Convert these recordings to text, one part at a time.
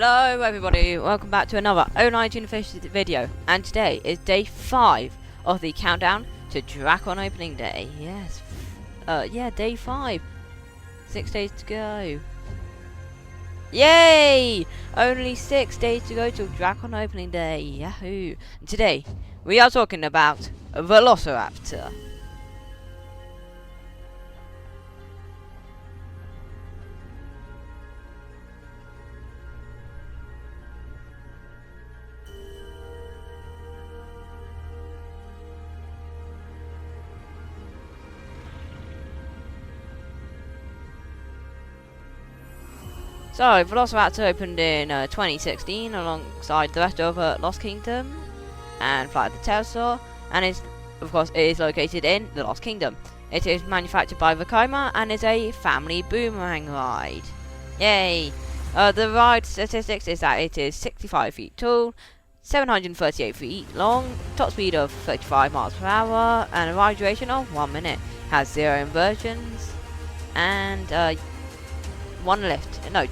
Hello everybody, welcome back to another Online Fish video, and today is day 5 of the countdown to Dracon opening day. Yes, yeah, day 5. 6 days to go. Yay! Only 6 days to go till Dracon opening day. Yahoo! And today we are talking about Velociraptor. So, Velociraptor opened in 2016 alongside the rest of Lost Kingdom and Flight of the Pterosaur, and is, of course, it is located in the Lost Kingdom. It is manufactured by Valguard and is a family boomerang ride. Yay! The ride statistics is that it is 65 feet tall, 738 feet long, top speed of 35 miles per hour, and a ride duration of 1 minute. Has 0 inversions, and one lift. No.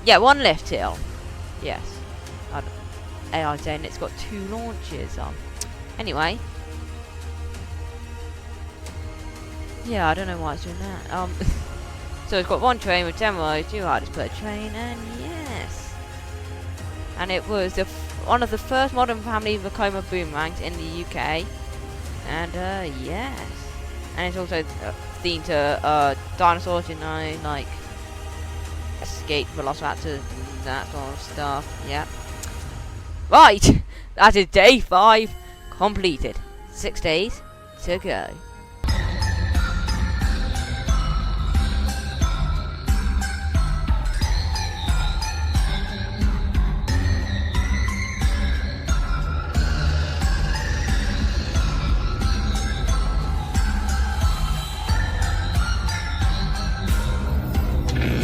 Yeah, one lift hill. Yes. AI saying it's got 2 launches. Anyway. Yeah, I don't know why it's doing that. So it's got 1 train with 10 rides, 2 riders per train, and yes. And it was one of the first modern family Vekoma boomerangs in the UK. And yes. And it's also themed to dinosaurs, you know, like escape Velociraptor and that sort of stuff. Yep. Right, that is day 5 completed. 6 days to go.